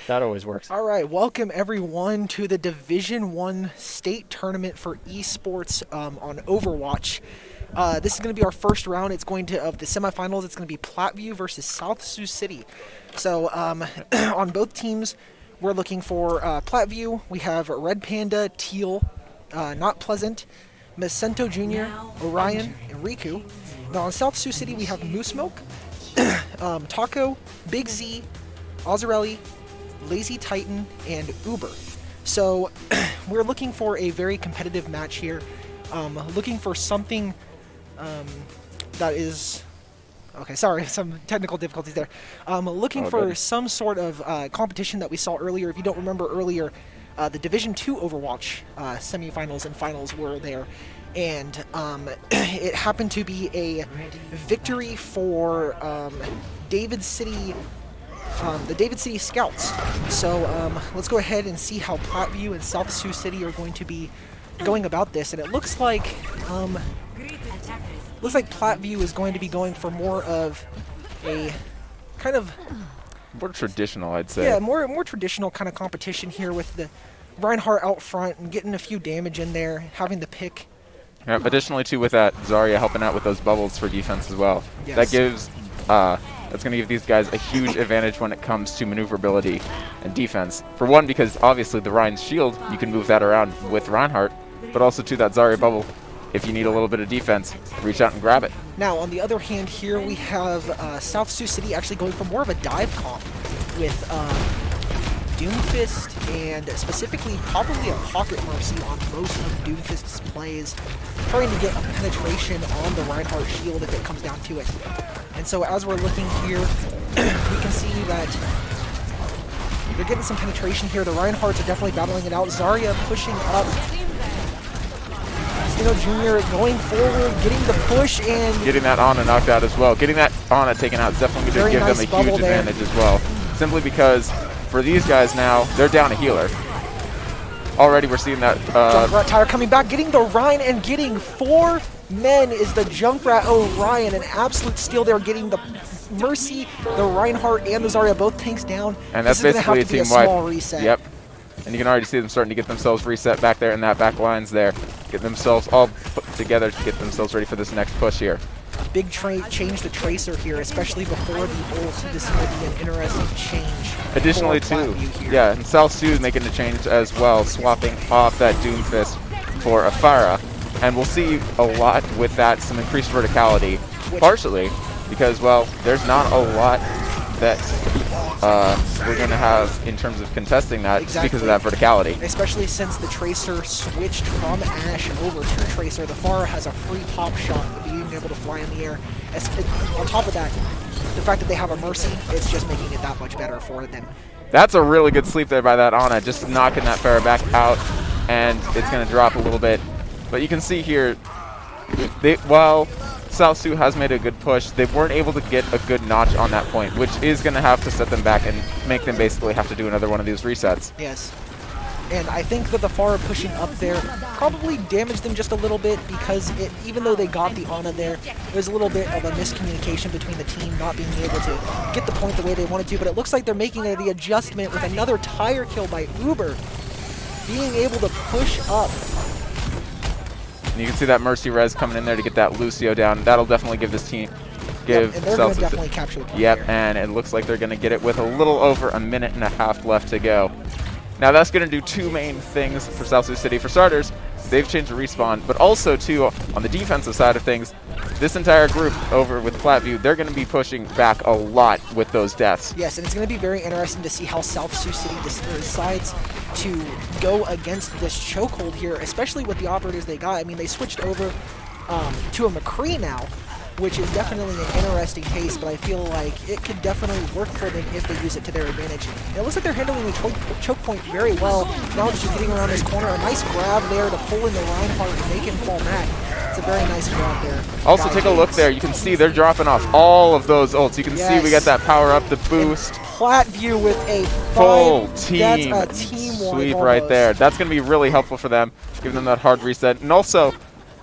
That always works. All right, welcome everyone to the Division 1 state tournament for esports on Overwatch. This is going to be our first round. It's going to of the semifinals. It's going to be Platteview versus Sioux City. So on both teams, we're looking for Platteview. We have Red Panda, Teal, Not Pleasant, Macento Jr., Orion, and Riku. Now on Sioux City, we have Moose Milk, Taco, Big Z, Ozarelli, Lazy Titan, and Uber. So we're looking for a very competitive match here. Looking for something that is... Okay, sorry, some technical difficulties there. Looking for some sort of competition that we saw earlier. If you don't remember earlier, the Division 2 Overwatch semifinals and finals were there. And it happened to be a victory for David City... the David City Scouts. So let's go ahead and see how Platteview and Sioux City are going to be going about this. And it looks like Platteview is going to be going for more of a kind of more traditional, I'd say. Yeah, more traditional kind of competition here with the Reinhardt out front and getting a few damage in there, having the pick. Yeah, additionally, too, with that, Zarya helping out with those bubbles for defense as well. Yes. That gives... that's going to give these guys a huge advantage when it comes to maneuverability and defense. For one, because obviously the Rein's shield, you can move that around with Reinhardt, but also to that Zarya bubble, if you need a little bit of defense, reach out and grab it. Now, on the other hand here, we have Sioux City actually going for more of a dive comp with Doomfist and specifically probably a Pocket Mercy on most of Doomfist's plays, trying to get a penetration on the Reinhardt shield if it comes down to it. And so as we're looking here, we can see that they're getting some penetration here. The Reinhardts are definitely battling it out. Zarya pushing up. Sioux Jr. going forward, getting the push and... Getting that Ana knocked out as well. Getting that Ana taken out is definitely going to give them a huge advantage as well. Simply because for these guys now, they're down a healer. Already we're seeing that... Junkrat Tire coming back, getting the Ryan and getting 4 men is the Junkrat Orion. An absolute steal there, getting the Mercy, the Reinhardt, and the Zarya, both tanks down. And that's basically a team wipe. Small reset. Yep. And you can already see them starting to get themselves reset back there in that back lines there. Get themselves all put together to get themselves ready for this next push here. Big change the Tracer here, especially before the ult. This is going to be an interesting change. Additionally, too, yeah, and Sioux making the change as well, swapping off that Doomfist for a Pharah. And we'll see a lot with that, some increased verticality, partially because, well, there's not a lot that we're going to have in terms of contesting that because of that verticality. Especially since the Tracer switched from Ashe over to Tracer. The Pharah has a free pop shot of being able to fly in the air. On top of that, the fact that they have a Mercy, it's just making it that much better for them. That's a really good sleep there by that Ana, just knocking that Pharah back out, and it's going to drop a little bit. But you can see here, while Sioux has made a good push, they weren't able to get a good notch on that point, which is going to have to set them back and make them basically have to do another one of these resets. Yes. And I think that the Pharah pushing up there probably damaged them just a little bit because even though they got the Ana there, there's a little bit of a miscommunication between the team not being able to get the point the way they wanted to. But it looks like they're making the adjustment with another tire kill by Uber, being able to push up. And you can see that Mercy res coming in there to get that Lucio down. That'll definitely give this team... and they're going to definitely capture the point. Yep, here. and it looks like they're going to get it with a little over a minute and a half left to go. Now that's going to do two main things for Sioux City. For starters, they've changed the respawn, but also too, on the defensive side of things, this entire group over with Platteview, they're going to be pushing back a lot with those deaths. Yes, and it's going to be very interesting to see how Sioux City decides to go against this chokehold here, especially with the operators they got. I mean, they switched over to a McCree now, which is definitely an interesting case, but I feel like it could definitely work for them if they use it to their advantage. And it looks like they're handling the choke point very well. Now just getting around this corner, a nice grab there to pull in the Reinhardt and make him fall back. It's a very nice grab there. Also, take a look there. You can see they're dropping off all of those ults. You can see we got that power up, the boost. And Platteview with a full team sweep right there. That's going to be really helpful for them, giving them that hard reset. And also,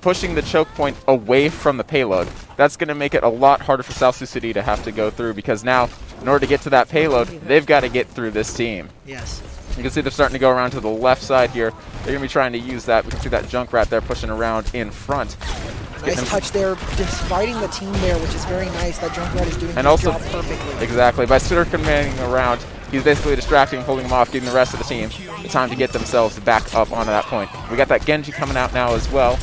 pushing the choke point away from the payload. That's going to make it a lot harder for Sioux City to have to go through, because now in order to get to that payload, they've got to get through this team. Yes. You can see they're starting to go around to the left side here. They're going to be trying to use that. We can see that Junkrat there pushing around in front. Nice touch there, dividing the team there, which is very nice. That Junkrat is doing his job perfectly. Exactly. By circumventing around, he's basically distracting, holding them off, giving the rest of the team the time to get themselves back up onto that point. We got that Genji coming out now as well,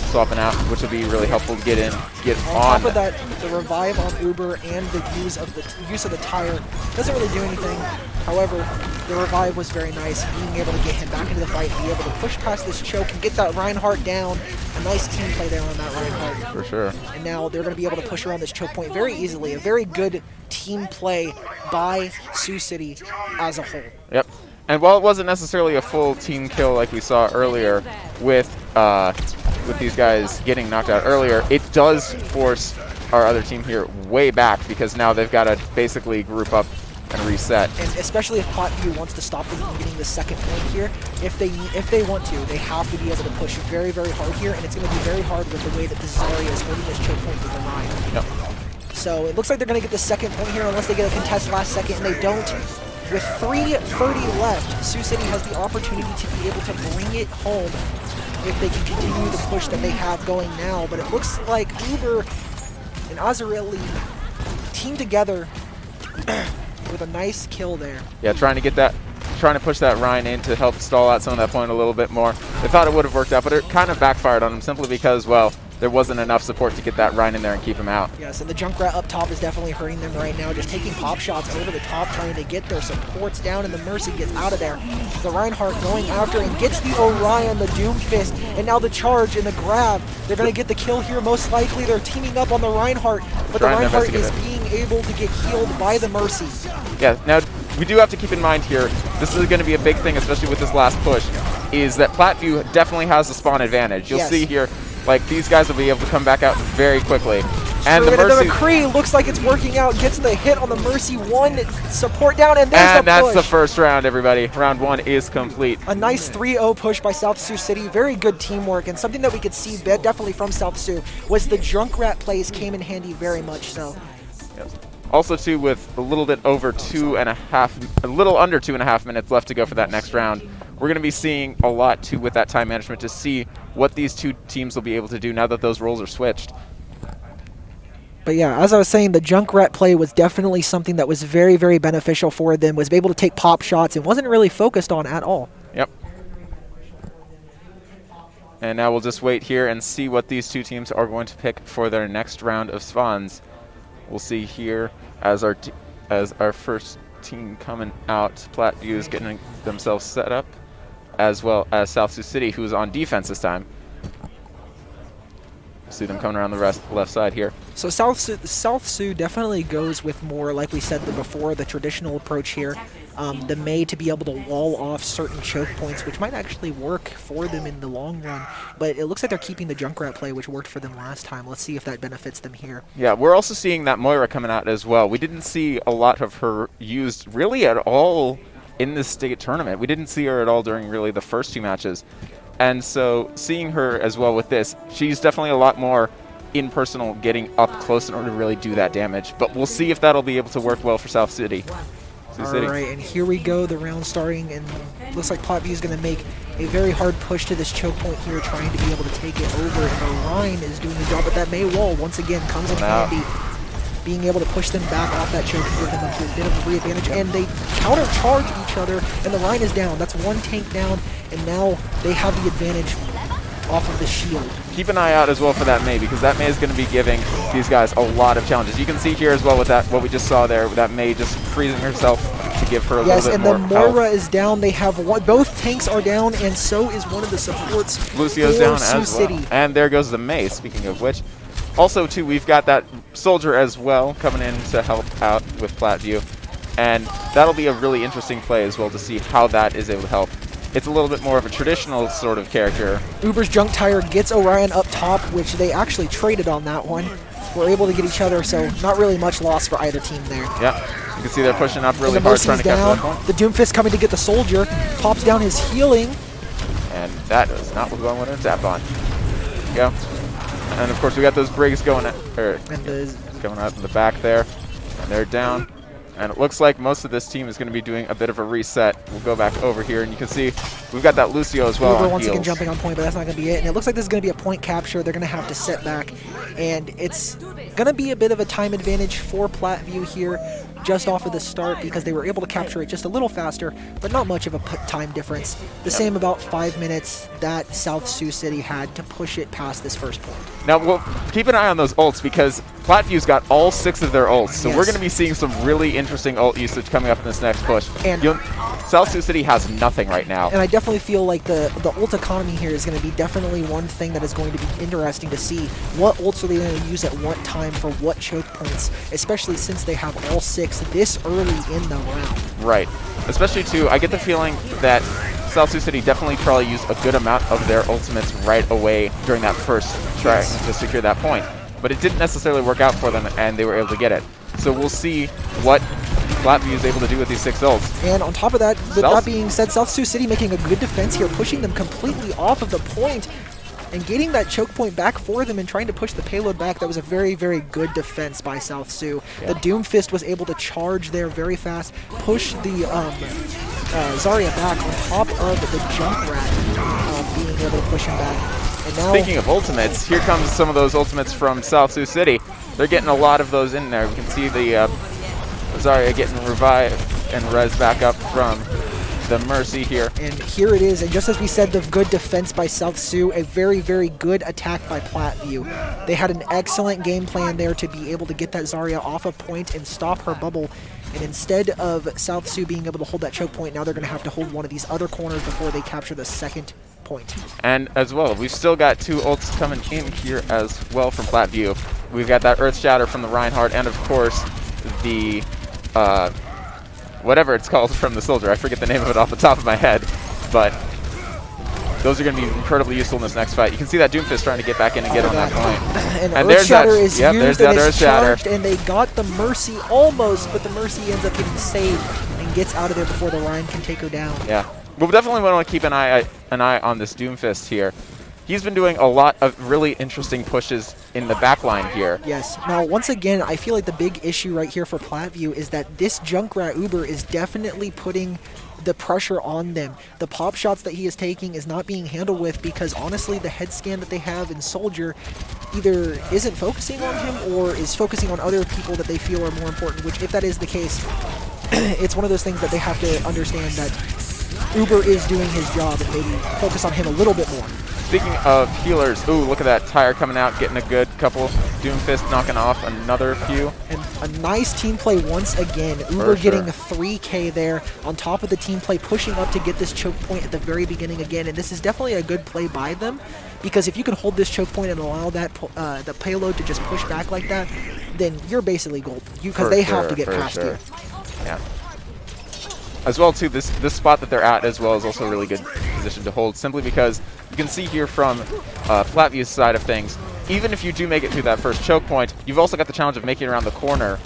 swapping out, which will be really helpful to get in, get on. On top of that, the revive on Uber and the use of the tire doesn't really do anything. However, the revive was very nice, being able to get him back into the fight, be able to push past this choke and get that Reinhardt down. A nice team play there on that Reinhardt. For sure. And now they're going to be able to push around this choke point very easily. A very good team play by Sioux City as a whole. Yep. And while it wasn't necessarily a full team kill like we saw earlier with these guys getting knocked out earlier, it does force our other team here way back because now they've got to basically group up and reset. And especially if Platteview wants to stop them from getting the second point here, if they want to, they have to be able to push very, very hard here, and it's going to be very hard with the way that the Zarya is holding this choke point with the Ryan. Yep. So it looks like they're going to get the second point here unless they get a contest last second, and they don't. With 3:30 left, Sioux City has the opportunity to be able to bring it home if they can continue the push that they have going now. But it looks like Uber and Azarelli team together with a nice kill there. Yeah, trying to push that Ryan in to help stall out some of that point a little bit more. They thought it would have worked out, but it kind of backfired on them simply because, well, there wasn't enough support to get that Ryan in there and keep him out. Yes, and the Junkrat up top is definitely hurting them right now, just taking pop shots over the top, trying to get their supports down, and the Mercy gets out of there. The Reinhardt going after and gets the Orion, the Doomfist, and now the charge and the grab. They're going to get the kill here, most likely. They're teaming up on the Reinhardt, but the Reinhardt is being able to get healed by the Mercy. Yeah, now we do have to keep in mind here, this is going to be a big thing, especially with this last push, is that Platteview definitely has the spawn advantage. You'll see here, like, these guys will be able to come back out very quickly. And the Mercy, McCree looks like it's working out, gets the hit on the Mercy, one support down, and there's the push. And that's the first round, everybody. Round one is complete. A nice 3-0 push by South Sioux City. Very good teamwork, and something that we could see definitely from South Sioux was the Junkrat plays came in handy very much so. Yes. Also, too, with a little bit over a little under 2.5 minutes left to go for that next round, we're going to be seeing a lot, too, with that time management to see what these two teams will be able to do now that those roles are switched. But yeah, as I was saying, the Junkrat play was definitely something that was very, very beneficial for them, was able to take pop shots and wasn't really focused on at all. Yep. And now we'll just wait here and see what these two teams are going to pick for their next round of spawns. We'll see here as our first team coming out, Platteview is getting themselves set up, as well as South Sioux City, who's on defense this time. See them coming around the left side here. So South Sioux definitely goes with more, like we said before, the traditional approach here. The May to be able to wall off certain choke points, which might actually work for them in the long run. But it looks like they're keeping the Junkrat play, which worked for them last time. Let's see if that benefits them here. Yeah, we're also seeing that Moira coming out as well. We didn't see a lot of her used really at all in this state tournament. We didn't see her at all during really the first two matches. And so seeing her as well with this, she's definitely a lot more impersonal, getting up close in order to really do that damage. But we'll see if that'll be able to work well for South City. All right, and here we go, the round starting, and looks like Platteview is going to make a very hard push to this choke point here, trying to be able to take it over, and Orion is doing the job, but that May wall, once again, comes in handy, being able to push them back off that choke and give them a bit of a re-advantage, and they counter-charge each other, and the Ryan is down. That's one tank down, and now they have the advantage off of the shield. Keep an eye out as well for that May, because that May is going to be giving these guys a lot of challenges. You can see here as well with that, what we just saw there, with that May just freezing herself to give her a little bit more health. Yes, and the Moira is down. They have both tanks are down, and so is one of the supports. Lucio's down as well. And there goes the May, speaking of which. Also, too, we've got that Soldier as well coming in to help out with Platteview. And that'll be a really interesting play as well to see how that is able to help. It's a little bit more of a traditional sort of character. Uber's Junk Tire gets Orion up top, which they actually traded on that one. We're able to get each other, so not really much loss for either team there. Yeah, you can see they're pushing up really hard, trying to capture that point. The Doomfist coming to get the Soldier, pops down his healing. And that is not what we want to tap on. There you go. And of course we got those Briggs going out in the back there. And they're down. And it looks like most of this team is going to be doing a bit of a reset. We'll go back over here, and you can see we've got that Lucio as well. Uber once again jumping on point, but that's not going to be it. And it looks like this is going to be a point capture. They're going to have to set back, and it's going to be a bit of a time advantage for Platteview here just off of the start because they were able to capture it just a little faster, but not much of a time difference. The same about 5 minutes that South Sioux City had to push it past this first point. Now, we'll keep an eye on those ults because Plattview's got all 6 of their ults, so we're going to be seeing some really interesting ult usage coming up in this next push. And South Sioux City has nothing right now. And I definitely feel like the ult economy here is going to be definitely one thing that is going to be interesting to see. What ults are they going to use at what time for what choke points, especially since they have all 6 this early in the round. Right. Especially, too, I get the feeling that South Sioux City definitely probably used a good amount of their ultimates right away during that first try to secure that point. But it didn't necessarily work out for them, and they were able to get it. So we'll see what Platteview is able to do with these 6 ults. And on top of that, with that being said, South Sioux City making a good defense here, pushing them completely off of the point and getting that choke point back for them and trying to push the payload back. That was a very, very good defense by South Sioux. Yeah. The Doomfist was able to charge there very fast, push the Zarya back on top of the Junkrat, being able to push him back. And now, speaking of ultimates, here comes some of those ultimates from South Sioux City. They're getting a lot of those in there. We can see the Zarya getting revived and res back up from the Mercy here. And here it is, and just as we said, the good defense by South Sioux, a very, very good attack by Platteview. They had an excellent game plan there to be able to get that Zarya off a point and stop her bubble. And instead of South Sioux being able to hold that choke point, now they're going to have to hold one of these other corners before they capture the second point. And as well, we've still got 2 ults coming in here as well from Platteview. We've got that Earth Shatter from the Reinhardt, and of course, the whatever it's called from the Soldier. I forget the name of it off the top of my head, but those are going to be incredibly useful in this next fight. You can see that Doomfist trying to get back in and get on that point. And there's Shatter that, is used and is charged, and they got the Mercy almost, but the Mercy ends up getting saved and gets out of there before the Ryan can take her down. Yeah, we'll definitely want to keep an eye on this Doomfist here. He's been doing a lot of really interesting pushes in the backline here. Yes. Now, once again, I feel like the big issue right here for Platteview is that this Junkrat Uber is definitely putting the pressure on them. The pop shots that he is taking is not being handled with because, honestly, the head scan that they have in Soldier either isn't focusing on him or is focusing on other people that they feel are more important, which, if that is the case, it's one of those things that they have to understand that Uber is doing his job and maybe focus on him a little bit more. Speaking of healers, ooh, look at that Tire coming out, getting a good couple. Doomfist knocking off another few. And a nice team play once again. Uber getting 3K there on top of the team play, pushing up to get this choke point at the very beginning again. And this is definitely a good play by them because if you can hold this choke point and allow that the payload to just push back like that, then you're basically gold because they have to get past you. Yeah. As well, too, this spot that they're at as well is also a really good position to hold, simply because you can see here from Plattview's side of things, even if you do make it through that first choke point, you've also got the challenge of making it around the corner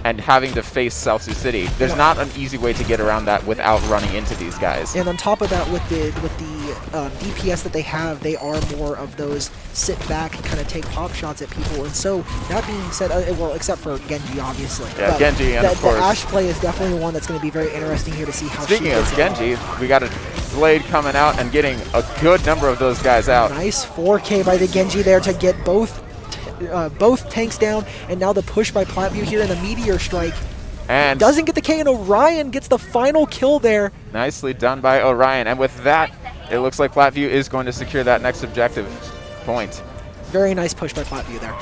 and having to face South Sioux City. There's not an easy way to get around that without running into these guys. And on top of that, with the DPS that they have, they are more of those sit back and kind of take pop shots at people. And so, that being said, well, except for Genji, obviously. Yeah, but Genji, and of course. The Ashe play is definitely one that's going to be very interesting here to see how Speaking of Genji, we got a Blade coming out and getting a good number of those guys out. Nice 4K by the Genji there to get both tanks down, and now the push by Platteview here in the Meteor Strike. And doesn't get the K, and Orion gets the final kill there. Nicely done by Orion, and with that, it looks like Platteview is going to secure that next objective point. Very nice push by Platteview there.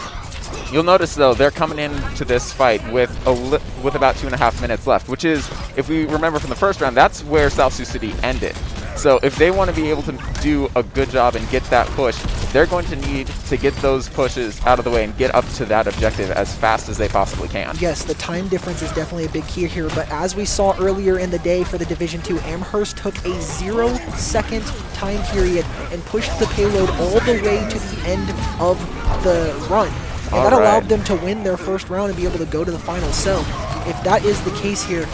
You'll notice, though, they're coming into this fight with about 2.5 minutes left, which is, if we remember from the first round, that's where South Sioux City ended. So if they want to be able to do a good job and get that push, they're going to need to get those pushes out of the way and get up to that objective as fast as they possibly can. Yes, the time difference is definitely a big key here, but as we saw earlier in the day for the Division 2, Amherst took a 0-second time period and pushed the payload all the way to the end of the run. And that allowed them to win their first round and be able to go to the final. So if that is the case here,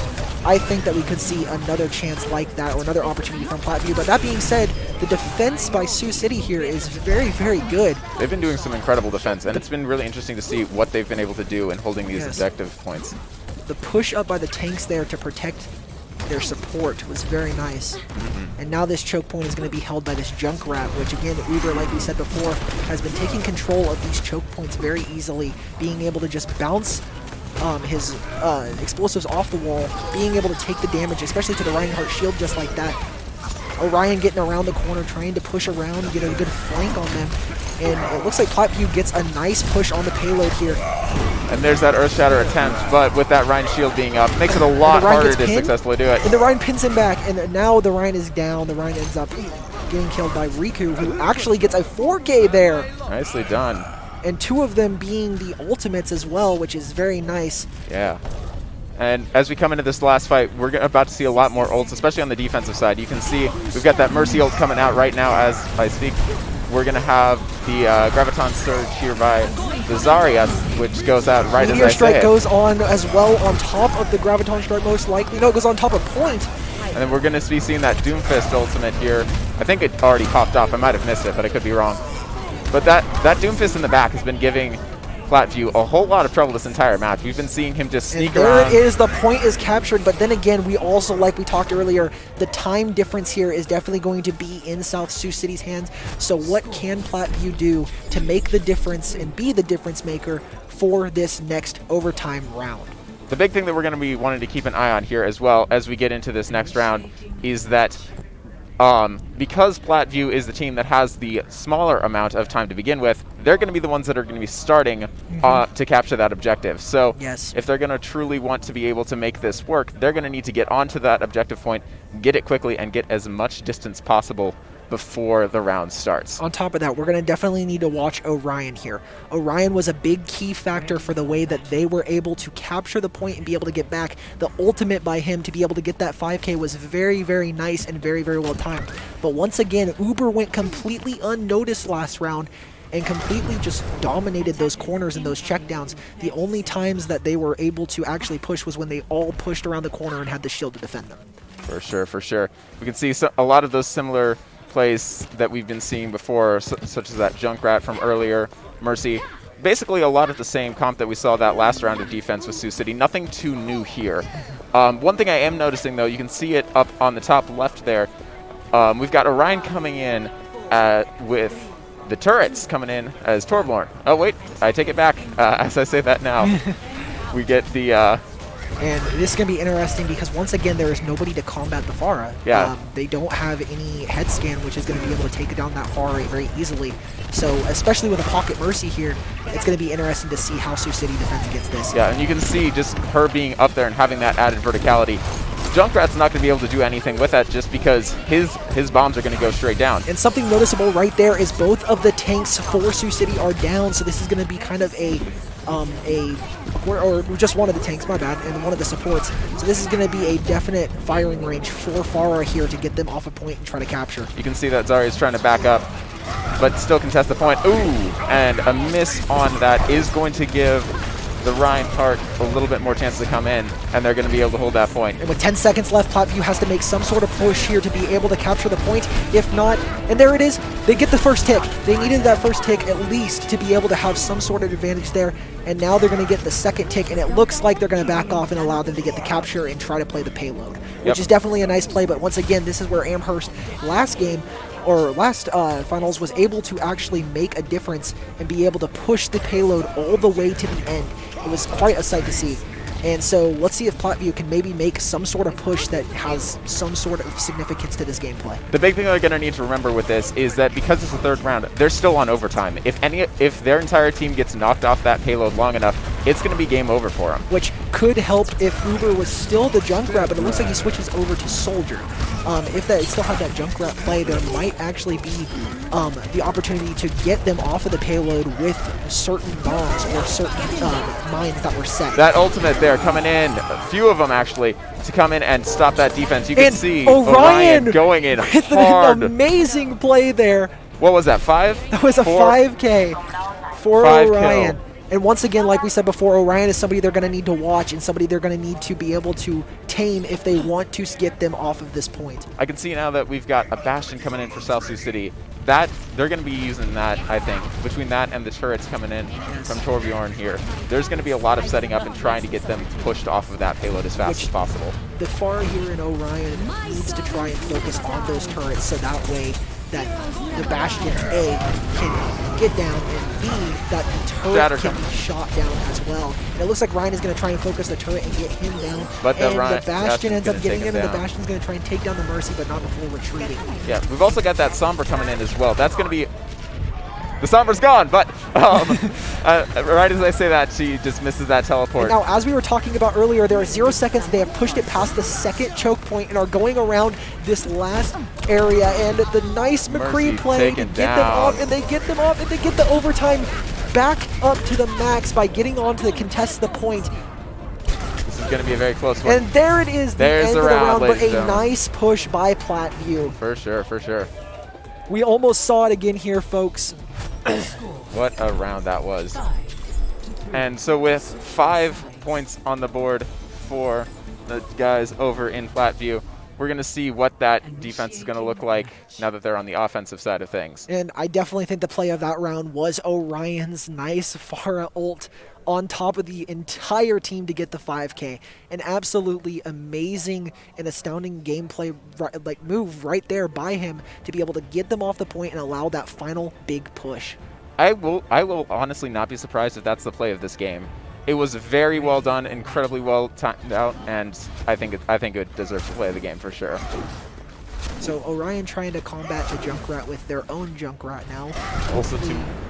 I think that we could see another chance like that or another opportunity from Platteview. But that being said, the defense by Sioux City here is very, very good. They've been doing some incredible defense, and it's been really interesting to see what they've been able to do in holding these objective points. the push up by the tanks there to protect their support was very nice. And now this choke point is going to be held by this Junkrat, which again, Uber, like we said before, has been taking control of these choke points very easily, being able to just bounce his explosives off the wall, being able to take the damage, especially to the Reinhardt shield just like that. Orion getting around the corner, trying to push around, get a good flank on them. And it looks like Platteview gets a nice push on the payload here. And there's that Earth Shatter attempt, but with that Ryan shield being up, makes it a lot harder to successfully do it. And the Ryan pins him back, and now the Ryan is down. The Ryan ends up getting killed by Riku, who actually gets a 4K there. Nicely done. And 2 of them being the ultimates as well, which is very nice. Yeah. And as we come into this last fight, we're about to see a lot more ults, especially on the defensive side. You can see we've got that Mercy ult coming out right now as I speak. We're going to have the Graviton Surge here by the Zarya, which goes out right Meteor as I Strike say it. goes on as well on top of the Graviton Strike most likely. No, it goes on top of Point. And then we're going to be seeing that Doomfist ultimate here. I think it already popped off. I might have missed it, but I could be wrong. But that Doomfist in the back has been giving Platteview a whole lot of trouble this entire match. We've been seeing him just sneak around. There it is, the point is captured, but then again, we also, like we talked earlier, the time difference here is definitely going to be in South Sioux City's hands. So what can Platteview do to make the difference and be the difference maker for this next overtime round? The big thing that we're going to be wanting to keep an eye on here as well as we get into this next round is that because Platteview is the team that has the smaller amount of time to begin with, they're going to be the ones that are going to be starting to capture that objective. So if they're going to truly want to be able to make this work, they're going to need to get onto that objective point, get it quickly, and get as much distance possible before the round starts. On top of that, we're going to definitely need to watch Orion here. Orion was a big key factor for the way that they were able to capture the point and be able to get back. The ultimate by him to be able to get that 5K was very, very nice and very, very well timed. But once again, Uber went completely unnoticed last round and completely just dominated those corners and those checkdowns. The only times that they were able to actually push was when they all pushed around the corner and had the shield to defend them. For sure, for sure. We can see a lot of those similar plays that we've been seeing before, such as that Junkrat from earlier, Mercy. Basically a lot of the same comp that we saw that last round of defense with Sioux City. Nothing too new here. One thing I am noticing, though, you can see it up on the top left there. We've got Orion coming in with the turrets coming in as Torbjorn. Oh, wait, I take it back as I say that now. We get the... And this is going to be interesting because, once again, there is nobody to combat the Pharah. Yeah. They don't have any head scan, which is going to be able to take down that Pharah very easily. So, especially with a Pocket Mercy here, it's going to be interesting to see how Sioux City defends against this. Yeah, and you can see just her being up there and having that added verticality. Junkrat's not going to be able to do anything with that just because his bombs are going to go straight down. And something noticeable right there is both of the tanks for Sioux City are down, so this is going to be kind of or just one of the tanks, my bad, and one of the supports. So this is going to be a definite firing range for Pharah here to get them off a point and try to capture. You can see that Zarya is trying to back up, but still contest the point. Ooh, and a miss on that is going to give the Reinhardt a little bit more chance to come in, and they're going to be able to hold that point. And with 10 seconds left, Platteview has to make some sort of push here to be able to capture the point. If not, and there it is, they get the first tick. They needed that first tick at least to be able to have some sort of advantage there, and now they're going to get the second tick, and it looks like they're going to back off and allow them to get the capture and try to play the payload, which is definitely a nice play. But once again, this is where Amherst last finals was able to actually make a difference and be able to push the payload all the way to the end. It was quite a sight to see. And so let's see if Platteview can maybe make some sort of push that has some sort of significance to this gameplay. The big thing they're going to need to remember with this is that because it's the third round, they're still on overtime. If their entire team gets knocked off that payload long enough, it's going to be game over for them. Which could help if Uber was still the Junkrat, but it looks like he switches over to Soldier. If they still had that Junkrat play, there might actually be the opportunity to get them off of the payload with certain bombs or certain mines that were set. That ultimate there coming in, a few of them actually, to come in and stop that defense. You can see Orion going in with hard. An amazing play there. What was that, 5? That was a 5K for Orion. And once again, like we said before, Orion is somebody they're going to need to watch and somebody they're going to need to be able to tame if they want to get them off of this point. I can see now that we've got a Bastion coming in for South Sioux City. That they're going to be using that, I think, between that and the turrets coming in from Torbjorn here. There's going to be a lot of setting up and trying to get them pushed off of that payload as fast as possible. The far here in Orion needs to try and focus on those turrets so that way that the Bastion A can get down, and B, that the turret can be shot down as well. And it looks like Ryan is going to try and focus the turret and get him down. But the Bastion ends up getting him, and the Bastion's going to try and take down the Mercy, but not before retreating. Yeah, we've also got that Sombra coming in as well. That's going to be... The Sombra's gone, but right as I say that, she just misses that teleport. And now, as we were talking about earlier, there are 0 seconds. They have pushed it past the second choke point and are going around this last area. And the nice McCree play to get them off, and they get them off, and they get the overtime back up to the max by getting on to the contest the point. This is going to be a very close one. And there it is, the end of the round, but a nice push by Platteview. For sure, for sure. We almost saw it again here, folks. What a round that was. And so with 5 points on the board for the guys over in Platteview, we're going to see what that defense is going to look like now that they're on the offensive side of things. And I definitely think the play of that round was Orion's nice Pharah ult on top of the entire team to get the 5K. An absolutely amazing and astounding gameplay move right there by him to be able to get them off the point and allow that final big push. I will honestly not be surprised if that's the play of this game. It was very well done, incredibly well timed out, and I think it deserves to play the game for sure. So Orion trying to combat the Junkrat with their own Junkrat now. Also,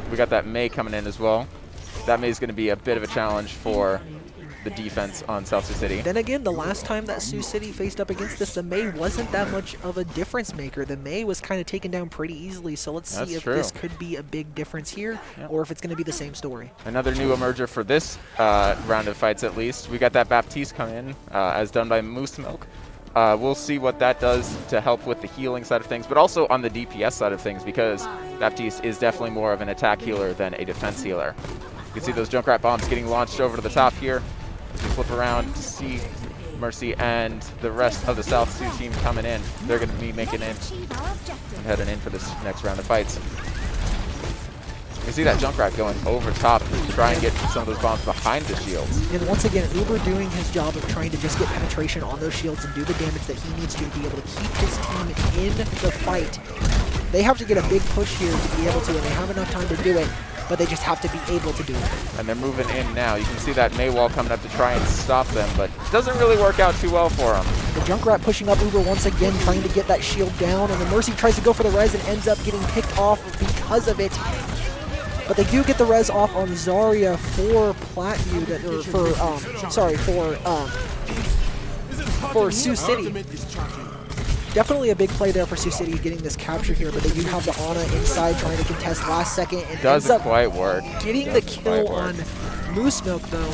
we got that Mei coming in as well. That Mei is going to be a bit of a challenge for the defense on South Sioux City. Then again, the last time that Sioux City faced up against this, the Mei wasn't that much of a difference maker. The Mei was kind of taken down pretty easily, so let's see if this could be a big difference here, or if it's going to be the same story. Another new emerger for this round of fights, at least. We got that Baptiste come in, as done by Moose Milk. We'll see what that does to help with the healing side of things, but also on the DPS side of things, because Baptiste is definitely more of an attack healer than a defense healer. You can see those Junkrat bombs getting launched over to the top here. As we flip around to see Mercy and the rest of the South Sioux team coming in. They're going to be making in and heading in for this next round of fights. You can see that Junkrat going over top to try and get some of those bombs behind the shields. And once again, Uber doing his job of trying to just get penetration on those shields and do the damage that he needs to be able to keep his team in the fight. They have to get a big push here to be able to, and they have enough time to do it, but they just have to be able to do it. And they're moving in now. You can see that Mei wall coming up to try and stop them, but it doesn't really work out too well for them. The Junkrat pushing up Uber once again, trying to get that shield down, and the Mercy tries to go for the res and ends up getting picked off because of it. But they do get the res off on Zarya for Platteview, for Sioux City. Definitely a big play there for Sioux City getting this capture here, but they do have the Ana inside trying to contest last second and ends up quite work. Getting the kill on Moose Milk though.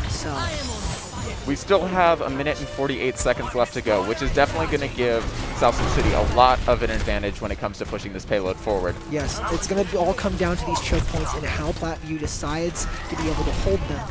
So we still have 1 minute and 48 seconds left to go, which is definitely going to give South Sioux City a lot of an advantage when it comes to pushing this payload forward. Yes, it's going to all come down to these choke points and how Platteview decides to be able to hold them.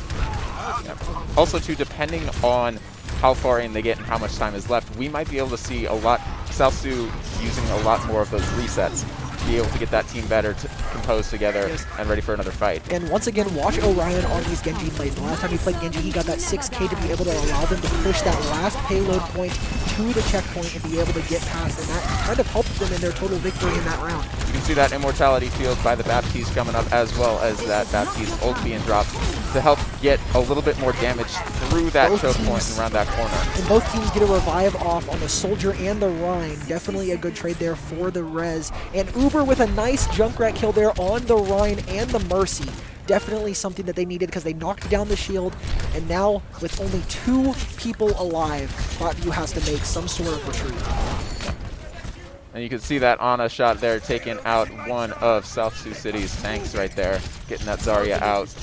Yep. Also, too, depending on how far in they get and how much time is left, we might be able to see a lot, South Sioux using a lot more of those resets to be able to get that team better composed together and ready for another fight. And once again, watch Orion on these Genji plays. The last time he played Genji, he got that 6K to be able to allow them to push that last payload point to the checkpoint and be able to get past, and that kind of helped them in their total victory in that round. You can see that immortality field by the Baptiste coming up, as well as that Baptiste ult being dropped to help get a little bit more damage through that choke point and around that corner. And both teams get a revive off on the Soldier and the Rhine. Definitely a good trade there for the res. And Uber with a nice Junkrat kill there on the Rhine and the Mercy. Definitely something that they needed because they knocked down the shield, and now with only 2 people alive, Platteview has to make some sort of retreat. And you can see that Ana shot there taking out one of South Sioux City's tanks right there, getting that Zarya out.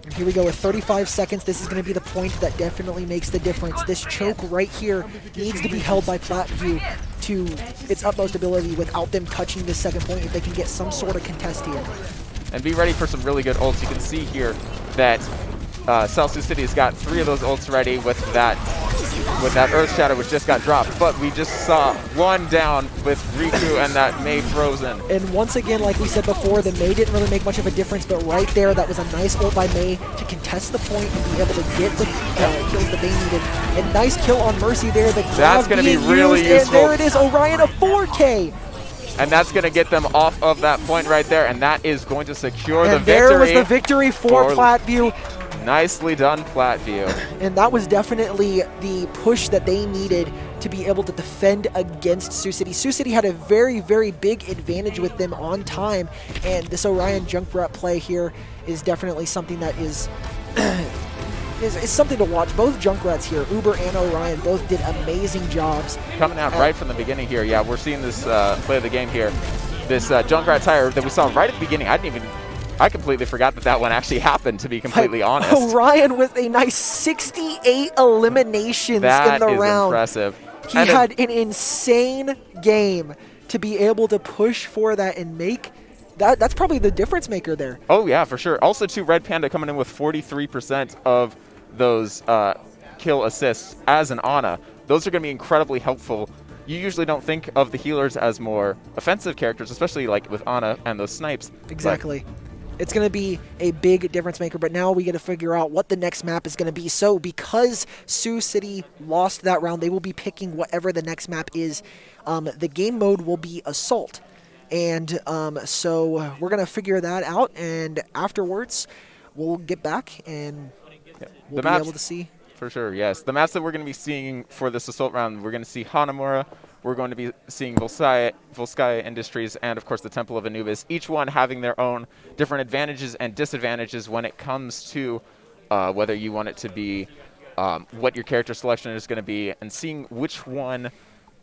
And here we go with 35 seconds. This is going to be the point that definitely makes the difference. This choke right here needs to be held by Platteview to its utmost ability without them touching this second point if they can get some sort of contest here. and be ready for some really good ults. You can see here that Sioux City has got 3 of those ults ready with that Earth Shadow, which just got dropped. But we just saw one down with Riku and that Mei frozen. And once again, like we said before, the Mei didn't really make much of a difference, but right there, that was a nice ult by Mei to contest the point and be able to get the kills that they needed. And nice kill on Mercy there. That's going to be really useful. And there it is, Orion, a 4K. And that's going to get them off of that point right there, and that is going to secure the victory. And there was the victory for Platteview. Nicely done, Platteview. And that was definitely the push that they needed to be able to defend against Sioux City. Sioux City had a very, very big advantage with them on time, and this Orion Junkrat play here is definitely something that is something to watch. Both Junkrats here, Uber and Orion, both did amazing jobs. Coming out right from the beginning here. Yeah, we're seeing this play of the game here. This Junkrat tire that we saw right at the beginning. I completely forgot that one actually happened, to be completely honest. Orion with a nice 68 eliminations in the round. That is impressive. He had an insane game to be able to push for that and make that. That's probably the difference maker there. Oh, yeah, for sure. Also, too, Red Panda coming in with 43% of those kill assists as an Ana. Those are going to be incredibly helpful. You usually don't think of the healers as more offensive characters, especially like with Ana and those snipes. Exactly. It's going to be a big difference maker, but now we got to figure out what the next map is going to be. So because Sioux City lost that round, they will be picking whatever the next map is. The game mode will be Assault. And so we're going to figure that out, and afterwards we'll get back and we'll be able to see. For sure, yes. The maps that we're going to be seeing for this Assault round, we're going to see Hanamura, we're going to be seeing Volskaya Industries, and of course the Temple of Anubis, each one having their own different advantages and disadvantages when it comes to whether you want it to be what your character selection is going to be, and seeing which one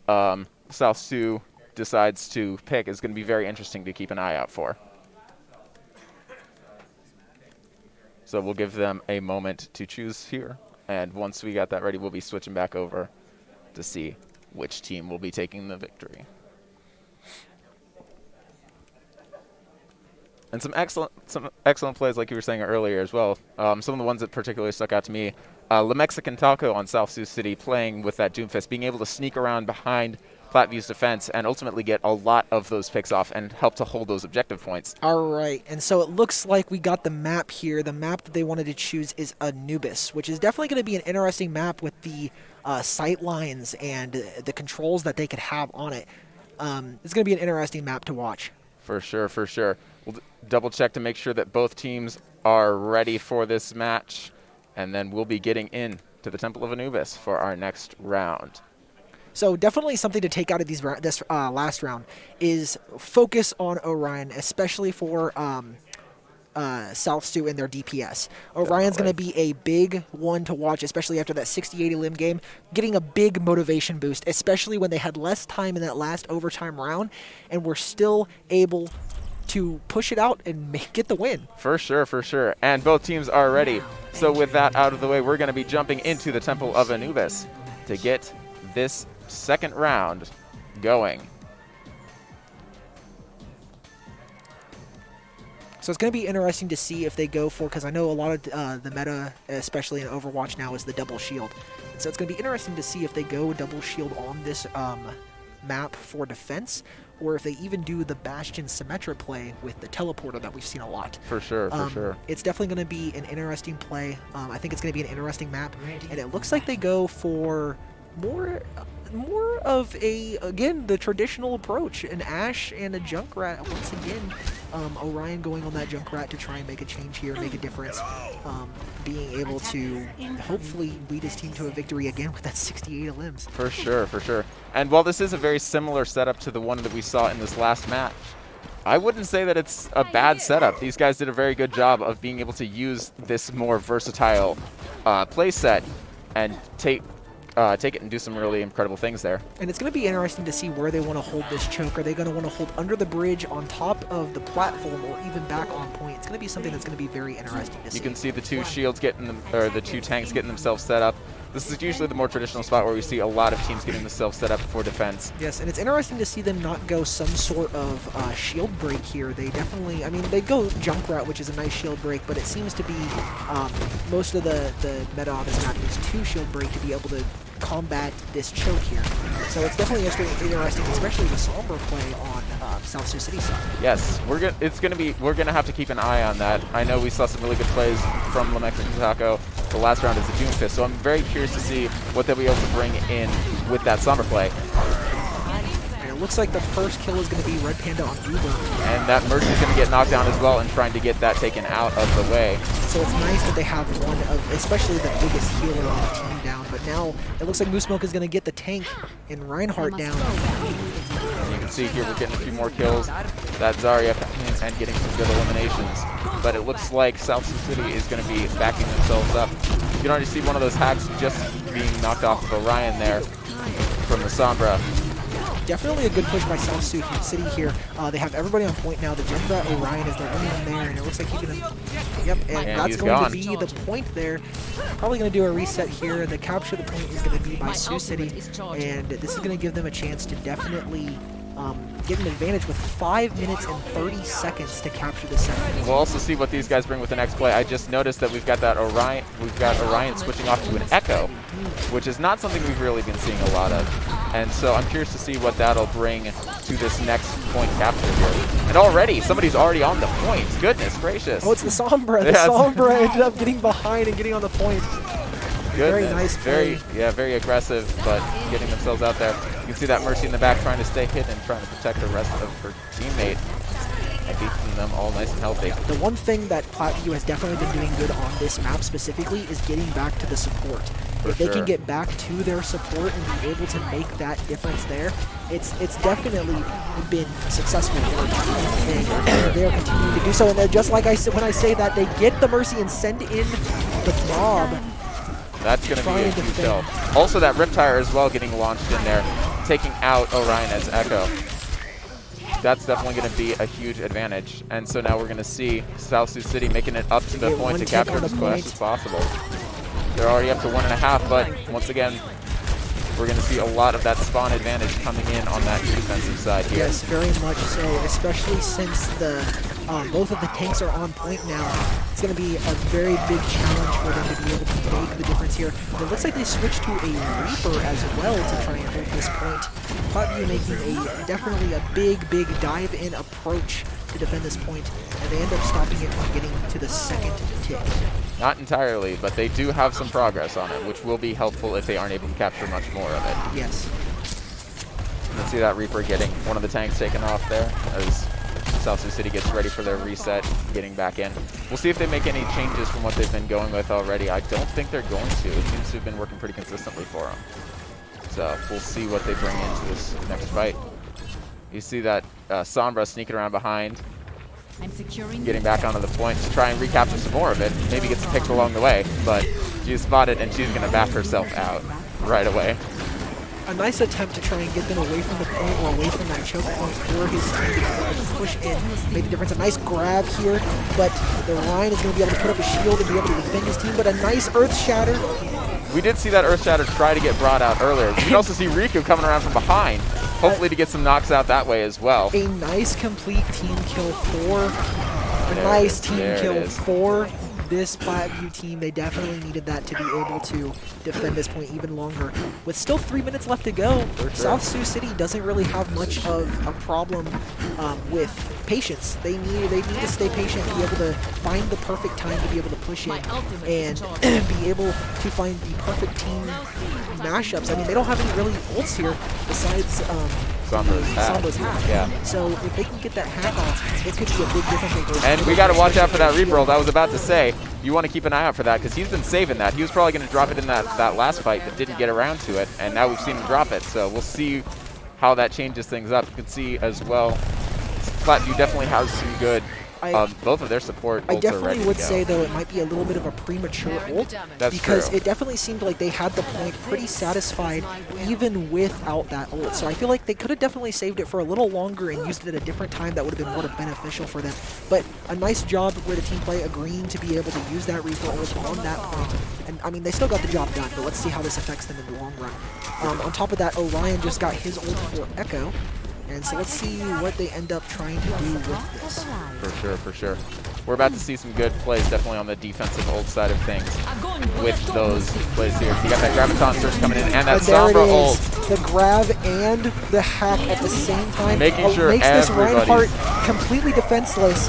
South Sioux decides to pick is going to be very interesting to keep an eye out for. So we'll give them a moment to choose here, and once we got that ready, we'll be switching back over to see which team will be taking the victory. And some excellent plays, like you were saying earlier as well. Some of the ones that particularly stuck out to me, La Mexican Taco on South Sioux City playing with that Doomfist, being able to sneak around behind Plattview's defense and ultimately get a lot of those picks off and help to hold those objective points. All right, and so it looks like we got the map here. The map that they wanted to choose is Anubis, which is definitely going to be an interesting map with the sight lines and the controls that they could have on it. It's going to be an interesting map to watch. For sure, for sure. We'll double check to make sure that both teams are ready for this match, and then we'll be getting in to the Temple of Anubis for our next round. So definitely something to take out of this last round is focus on Orion, especially for South Sioux and their DPS. Orion's going to be a big one to watch, especially after that 60-80 limb game, getting a big motivation boost, especially when they had less time in that last overtime round and were still able to push it out and get the win. For sure, for sure. And both teams are ready. So with that out of the way, we're going to be jumping into the Temple of Anubis to get this second round going. So it's going to be interesting to see if they go for, because I know a lot of the meta, especially in Overwatch now, is the double shield. And so it's going to be interesting to see if they go double shield on this map for defense, or if they even do the Bastion Symmetra play with the teleporter that we've seen a lot. For sure, for sure. It's definitely going to be an interesting play. I think it's going to be an interesting map, and it looks like they go for more of a, again, the traditional approach, an Ashe and a Junkrat. Once again, Orion going on that Junkrat to try and make a change here, make a difference, being able to hopefully lead his team to a victory again with that 68 limbs. For sure, for sure. And while this is a very similar setup to the one that we saw in this last match, I wouldn't say that it's a bad setup. These guys did a very good job of being able to use this more versatile play set and take it and do some really incredible things there. And it's going to be interesting to see where they want to hold this choke. Are they going to want to hold under the bridge, on top of the platform, or even back on point? It's going to be something that's going to be very interesting to see. You can see the two shields getting them, or the two tanks getting themselves set up. This is usually the more traditional spot where we see a lot of teams getting themselves set up for defense. Yes, and it's interesting to see them not go some sort of shield break here. They definitely, I mean, they go jump route, which is a nice shield break, but it seems to be most of the meta on this map is 2 shield break to be able to combat this choke here. So it's definitely interesting, especially the Sombra play on South Sioux City side. Yes, we're gonna have to keep an eye on that. I know we saw some really good plays from Lamex and Taco the last round as a Doomfist, so I'm very curious to see what they'll be able to bring in with that Sombra play. And it looks like the first kill is going to be Red Panda on Uber. And that Mercy's going to get knocked down as well and trying to get that taken out of the way. So it's nice that they have one of, especially the biggest healer on the team down, but now it looks like Moose Milk is going to get the tank and Reinhardt down. And you can see here we're getting a few more kills. That Zarya and getting some good eliminations. But it looks like South Sioux City is going to be backing themselves up. You can already see one of those hacks just being knocked off of Orion there from the Sombra. Definitely a good push by South Sioux City here. They have everybody on point now. The Jump Orion is the only one there, and it looks like he's going to... Yep, and that's going to be the point there. Probably going to do a reset here. The capture the point is going to be by Sioux City, and this is going to give them a chance to definitely get an advantage with 5 minutes and 30 seconds to capture the second point. We'll also see what these guys bring with the next play. I just noticed that we've got that Orion. We've got Orion switching off to an Echo, which is not something we've really been seeing a lot of. And so I'm curious to see what that'll bring to this next point capture here. And already, somebody's already on the point. Goodness gracious. Oh, it's the Sombra. The Sombra ended up getting behind and getting on the point. Goodness. Very nice play. Very aggressive, but getting themselves out there. You can see that Mercy in the back trying to stay hidden, trying to protect the rest of her teammate. And keeping them all nice and healthy. The one thing that Platteview has definitely been doing good on this map specifically is getting back to the support. If they can get back to their support and be able to make that difference there, it's definitely been successful for them. And they're continuing to do so. And then just like I said, when I say that, they get the Mercy and send in the mob. That's going to be a huge help. Also that Riptire as well getting launched in there, taking out Orion as Echo. That's definitely going to be a huge advantage. And so now we're going to see South Sioux City making it up to the point to capture as fast as possible. They're already up to 1.5, but once again, we're going to see a lot of that spawn advantage coming in on that defensive side here. Yes, very much so, especially since the both of the tanks are on point now. It's going to be a very big challenge for them to be able to make the difference here. It looks like they switched to a Reaper as well to try and hold this point. Platteview making definitely a big dive-in approach to defend this point, and they end up stopping it from getting to the second tick. Not entirely, but they do have some progress on it, which will be helpful if they aren't able to capture much more of it. Yes. Let's see that Reaper getting one of the tanks taken off there as South Sioux City gets ready for their reset, getting back in. We'll see if they make any changes from what they've been going with already. I don't think they're going to. It seems to have been working pretty consistently for them. So we'll see what they bring into this next fight. You see that Sombra sneaking around behind, getting back onto the point to try and recapture some more of it. Maybe get some picks along the way, but she's spotted and she's going to back herself out right away. A nice attempt to try and get them away from the point or away from that choke point for his team to push in, make the difference. A nice grab here, but the Ryan is going to be able to put up a shield and be able to defend his team, but a nice Earth Shatter. We did see that Earth Shatter try to get brought out earlier. You can also see Riku coming around from behind, hopefully to get some knocks out that way as well. A nice complete team kill for this Platteview team. They definitely needed that to be able to defend this point even longer. With still 3 minutes left to go, South Sioux City doesn't really have much of a problem with patience. They need to stay patient, be able to find the perfect time to be able to push in, and be able to find the perfect team mashups. I mean, they don't have any really ults here besides Sombra's hack. Yeah. So if they can get that hack off, it could be a big difference maker. And we got to watch out for that Reaper ult. I was about to say, you want to keep an eye out for that because he's been saving that. He was probably going to drop it in that last fight, but didn't get around to it. And now we've seen him drop it. So we'll see how that changes things up. You can see as well, Platteview definitely has some good both of their support I ults are ready definitely to would go. say, though, it might be a little bit of a premature ult. That's because true. it definitely seemed like they had the point pretty satisfied even without that ult. So I feel like they could have definitely saved it for a little longer and used it at a different time that would have been more beneficial for them. But a nice job with the team play agreeing to be able to use that refill ult on that point. And I mean, they still got the job done, but let's see how this affects them in the long run. On top of that, Orion just got his ult for Echo. And so let's see what they end up trying to do with this. For sure, for sure. We're about to see some good plays, definitely on the defensive ult side of things with those plays here. You got that Graviton Surge coming in and that Sombra ult. The grab and the hack at the same time. Making sure makes this everybody's Reinhardt completely defenseless.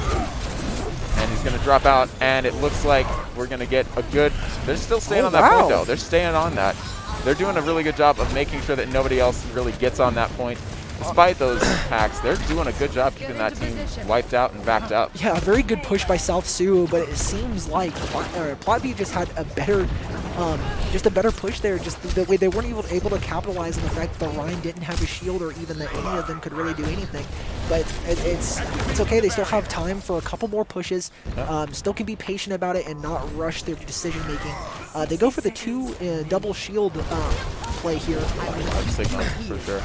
And he's going to drop out, and it looks like we're going to get a good... They're still staying on that point, though. They're staying on that. They're doing a really good job of making sure that nobody else really gets on that point. Despite those hacks, they're doing a good job keeping that team wiped out and backed up. Yeah, a very good push by South Sioux, but it seems like Platteview just had a better push there. Just the way they weren't able to capitalize on the fact that Ryan didn't have a shield, or even that any of them could really do anything. But it's okay. They still have time for a couple more pushes. Yep. Still can be patient about it and not rush their decision making. They go for the double shield play here. Signal for sure.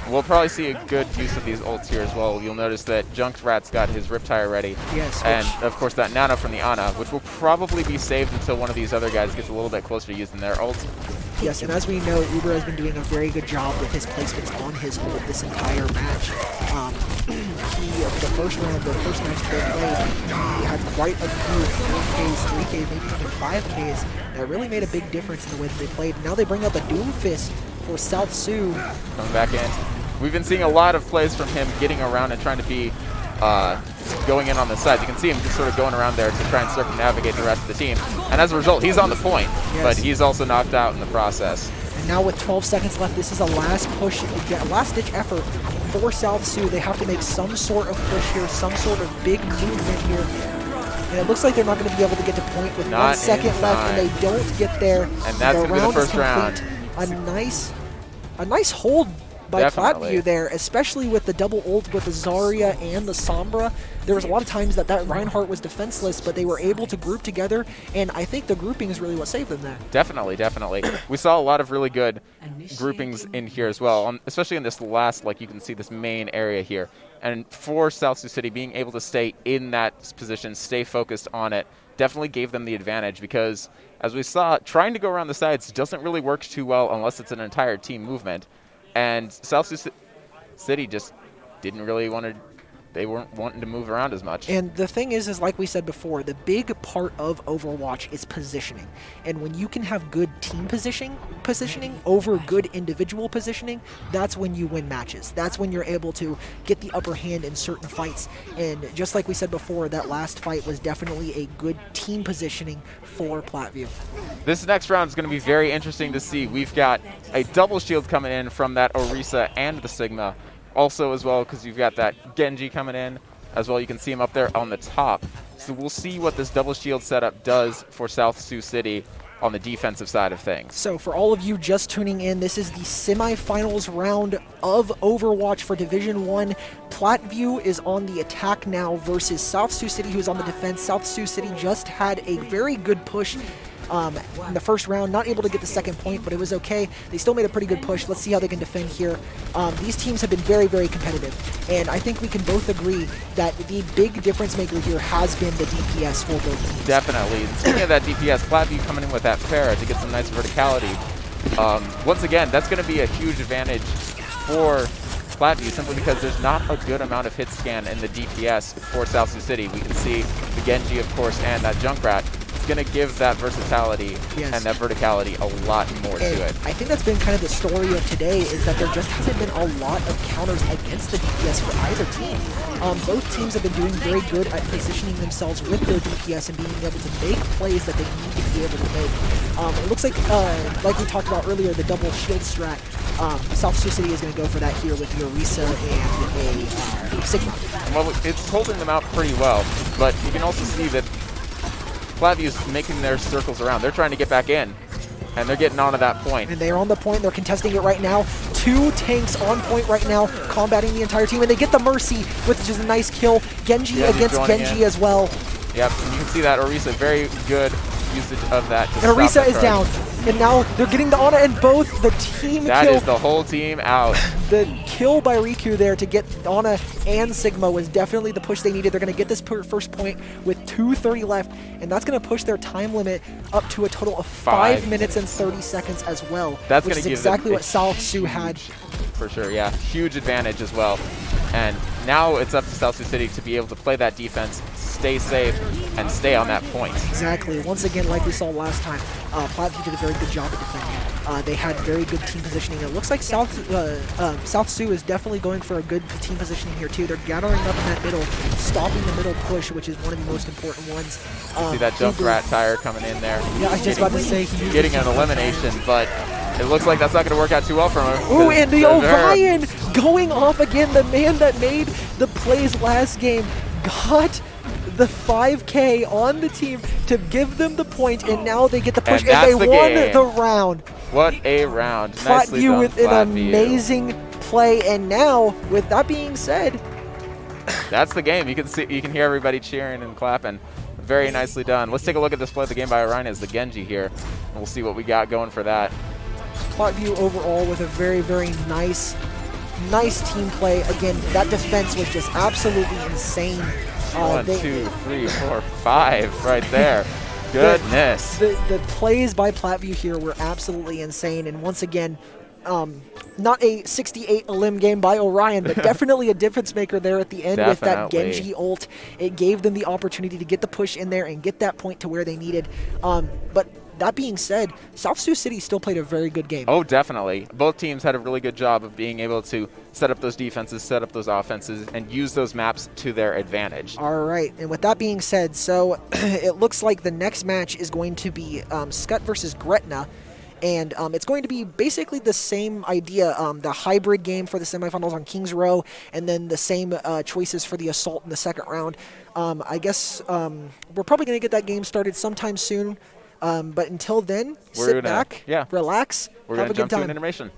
We'll probably see a good use of these ults here as well. You'll notice that Junkrat's got his Riptire ready. Yes. And, of course, that Nano from the Ana, which will probably be saved until one of these other guys gets a little bit closer to using their ults. Yes, and as we know, Uber has been doing a very good job with his placements on his ult this entire match. The first round, the first match they played, he had quite a few 4Ks, 3Ks, maybe even 5Ks that really made a big difference in the way that they played. Now they bring out the Doomfist for South Sioux. Coming back in. We've been seeing a lot of plays from him getting around and trying to be going in on the sides. You can see him just sort of going around there to try and circumnavigate the rest of the team. And as a result, he's on the point, yes. But he's also knocked out in the process. And now with 12 seconds left, this is a last push, a last-ditch effort for South Sioux. They have to make some sort of push here, some sort of big movement here. And it looks like they're not going to be able to get to point with 1 second left, and they don't get there. And that's going to be the first round. A nice hold by Definitely. Platteview there, especially with the double ult with the Zarya and the Sombra. There was a lot of times that Reinhardt was defenseless, but they were able to group together, and I think the grouping is really what saved them there. Definitely, definitely. We saw a lot of really good groupings in here as well, especially in this last, like you can see this main area here. And for South Sioux City, being able to stay in that position, stay focused on it, definitely gave them the advantage because, as we saw, trying to go around the sides doesn't really work too well unless it's an entire team movement. And South Sioux City just didn't really want to, they weren't wanting to move around as much. And the thing is like we said before, the big part of Overwatch is positioning. And when you can have good team positioning over good individual positioning, that's when you win matches. That's when you're able to get the upper hand in certain fights. And just like we said before, that last fight was definitely a good team positioning for Platteview. This next round is going to be very interesting to see. We've got a double shield coming in from that Orisa and the Sigma. Also as well, because you've got that Genji coming in as well. You can see him up there on the top. So we'll see what this double shield setup does for South Sioux City on the defensive side of things. So for all of you just tuning in, this is the semifinals round of Overwatch for Division 1. Platteview is on the attack now versus South Sioux City, who's on the defense. South Sioux City just had a very good push in the first round, not able to get the second point, but it was okay. They still made a pretty good push. Let's see how they can defend here. These teams have been very, very competitive, and I think we can both agree that the big difference maker here has been the DPS for both teams. Definitely. Speaking of that DPS, Platteview coming in with that Pharah to get some nice verticality. Once again, that's going to be a huge advantage for Platteview simply because there's not a good amount of hit scan in the DPS for South Sioux City. We can see the Genji, of course, and that Junkrat. Going to give that versatility and that verticality a lot more to it. I think that's been kind of the story of today, is that there just hasn't been a lot of counters against the DPS for either team. Both teams have been doing very good at positioning themselves with their DPS and being able to make plays that they need to be able to make. It looks like we talked about earlier, the double shield strat. South Sioux City is going to go for that here with the Orisa and a Sigma. Well, it's holding them out pretty well, but you can also see that Plattview's making their circles around. They're trying to get back in. And they're getting onto that point. And they're on the point. They're contesting it right now. 2 tanks on point right now, combating the entire team. And they get the Mercy, which is a nice kill. Genji against Genji as well. Yep, and you can see that Orisa, very good usage of that. And Orisa is down. And now they're getting the Ana, and both the team that kill. That is the whole team out. The kill by Riku there to get Ana and Sigma was definitely the push they needed. They're going to get this first point with 2:30 left, and that's going to push their time limit up to a total of 5 minutes and 30 seconds as well. That's going to give exactly what South Sioux had. For sure, yeah. Huge advantage as well. And now it's up to South Sioux City to be able to play that defense, stay safe, and stay on that point. Exactly. Once again, like we saw last time, Platteview did a very good job at defending. They had very good team positioning. It looks like South Sioux is definitely going for a good team positioning here too. They're gathering up in that middle, stopping the middle push, which is one of the most important ones. See that jump rat tire coming in there. Yeah, I was just about to say getting an elimination, but it looks like that's not going to work out too well for him. Ooh, and the Orion going off again. The man that made the plays last game got the 5K on the team to give them the point, and now they get the push, and they won the round. What a round. Platteview with an amazing play, and now, with that being said, that's the game. You can hear everybody cheering and clapping. Very nicely done. Let's take a look at this play of the game by Orion as the Genji here, and we'll see what we got going for that. Platteview overall with a very, very nice team play. Again, that defense was just absolutely insane. 1, 2, 3, 4, 5 right there. Goodness. The plays by Platteview here were absolutely insane. And once again, not a 68 elim game by Orion, but definitely a difference maker there at the end with that Genji ult. It gave them the opportunity to get the push in there and get that point to where they needed. But that being said, South Sioux City still played a very good game. Oh, definitely. Both teams had a really good job of being able to set up those defenses, set up those offenses, and use those maps to their advantage. All right, and with that being said, so it looks like the next match is going to be Scott versus Gretna. And it's going to be basically the same idea, the hybrid game for the semifinals on Kings Row, and then the same choices for the Assault in the second round. I guess we're probably going to get that game started sometime soon. But until then, sit back, relax, have a good time. We're going to jump to an intermission.